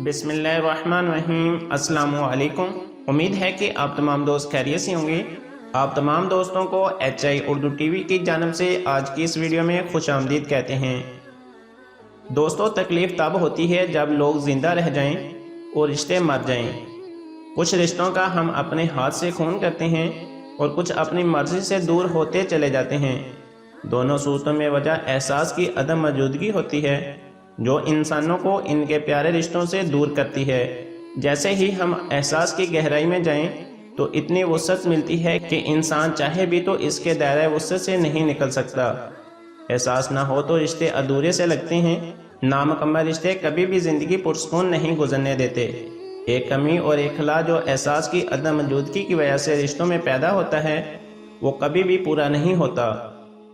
بسم اللہ الرحمن الرحیم۔ السلام علیکم۔ امید ہے کہ آپ تمام دوست خیریت سے ہوں گے۔ آپ تمام دوستوں کو HI اردو ٹی وی کی جانب سے آج کی اس ویڈیو میں خوش آمدید کہتے ہیں۔ دوستوں، تکلیف تب ہوتی ہے جب لوگ زندہ رہ جائیں اور رشتے مر جائیں۔ کچھ رشتوں کا ہم اپنے ہاتھ سے خون کرتے ہیں اور کچھ اپنی مرضی سے دور ہوتے چلے جاتے ہیں۔ دونوں صورتوں میں وجہ احساس کی عدم موجودگی ہوتی ہے جو انسانوں کو ان کے پیارے رشتوں سے دور کرتی ہے۔ جیسے ہی ہم احساس کی گہرائی میں جائیں تو اتنی وسعت ملتی ہے کہ انسان چاہے بھی تو اس کے دائرہ وسعت سے نہیں نکل سکتا۔ احساس نہ ہو تو رشتے ادھورے سے لگتے ہیں۔ نامکمل رشتے کبھی بھی زندگی پرسکون نہیں گزرنے دیتے۔ ایک کمی اور ایک خلا جو احساس کی عدم موجودگی کی وجہ سے رشتوں میں پیدا ہوتا ہے وہ کبھی بھی پورا نہیں ہوتا۔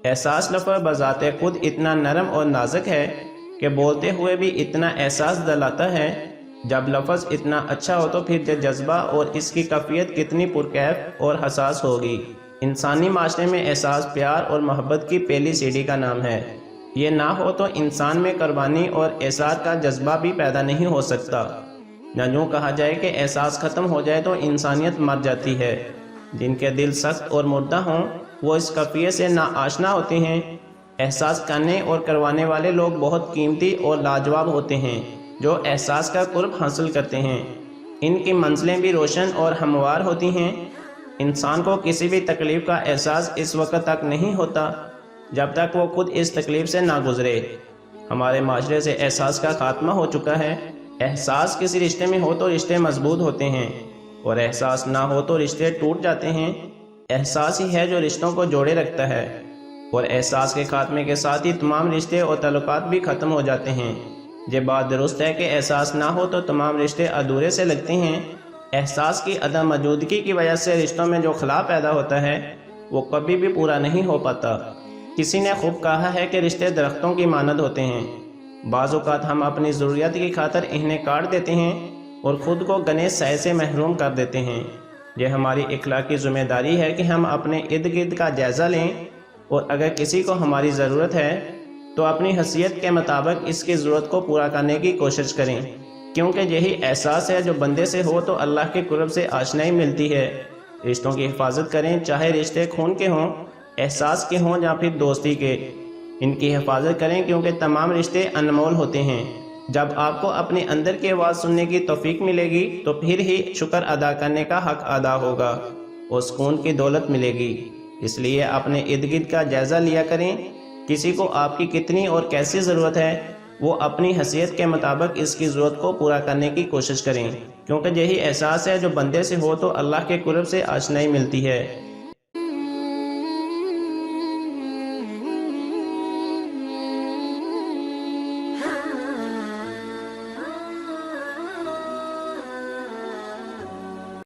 احساس لفظ بذات خود اتنا نرم اور نازک ہے کہ بولتے ہوئے بھی اتنا احساس دلاتا ہے۔ جب لفظ اتنا اچھا ہو تو پھر جذبہ اور اس کی کیفیت کتنی پرکیف اور حساس ہوگی۔ انسانی معاشرے میں احساس پیار اور محبت کی پہلی سیڑھی کا نام ہے۔ یہ نہ ہو تو انسان میں قربانی اور احساس کا جذبہ بھی پیدا نہیں ہو سکتا۔ نہ یوں کہا جائے کہ احساس ختم ہو جائے تو انسانیت مر جاتی ہے۔ جن کے دل سخت اور مردہ ہوں وہ اس کیفیت سے ناآشنا ہوتے ہیں۔ احساس کرنے اور کروانے والے لوگ بہت قیمتی اور لاجواب ہوتے ہیں جو احساس کا قرب حاصل کرتے ہیں۔ ان کی منزلیں بھی روشن اور ہموار ہوتی ہیں۔ انسان کو کسی بھی تکلیف کا احساس اس وقت تک نہیں ہوتا جب تک وہ خود اس تکلیف سے نہ گزرے۔ ہمارے معاشرے سے احساس کا خاتمہ ہو چکا ہے۔ احساس کسی رشتے میں ہو تو رشتے مضبوط ہوتے ہیں اور احساس نہ ہو تو رشتے ٹوٹ جاتے ہیں۔ احساس ہی ہے جو رشتوں کو جوڑے رکھتا ہے اور احساس کے خاتمے کے ساتھ ہی تمام رشتے اور تعلقات بھی ختم ہو جاتے ہیں۔ یہ بات درست ہے کہ احساس نہ ہو تو تمام رشتے ادھورے سے لگتے ہیں۔ احساس کی عدم موجودگی کی وجہ سے رشتوں میں جو خلا پیدا ہوتا ہے وہ کبھی بھی پورا نہیں ہو پاتا۔ کسی نے خوب کہا ہے کہ رشتے درختوں کی مانند ہوتے ہیں۔ بعض اوقات ہم اپنی ضروریات کی خاطر انہیں کاٹ دیتے ہیں اور خود کو گھنے سائے سے محروم کر دیتے ہیں۔ یہ ہماری اخلاقی ذمہ داری ہے کہ ہم اپنے ارد گرد کا جائزہ لیں اور اگر کسی کو ہماری ضرورت ہے تو اپنی حیثیت کے مطابق اس کی ضرورت کو پورا کرنے کی کوشش کریں، کیونکہ یہی احساس ہے جو بندے سے ہو تو اللہ کے قرب سے آشنائی ملتی ہے۔ رشتوں کی حفاظت کریں، چاہے رشتے خون کے ہوں، احساس کے ہوں یا پھر دوستی کے۔ ان کی حفاظت کریں کیونکہ تمام رشتے انمول ہوتے ہیں۔ جب آپ کو اپنے اندر کی آواز سننے کی توفیق ملے گی تو پھر ہی شکر ادا کرنے کا حق ادا ہوگا اور سکون کی دولت ملے گی۔ اس لیے اپنے ارد گرد کا جائزہ لیا کریں۔ کسی کو آپ کی کتنی اور کیسی ضرورت ہے وہ اپنی حیثیت کے مطابق اس کی ضرورت کو پورا کرنے کی کوشش کریں، کیونکہ یہی احساس ہے جو بندے سے ہو تو اللہ کے قرب سے آشنائی ملتی ہے۔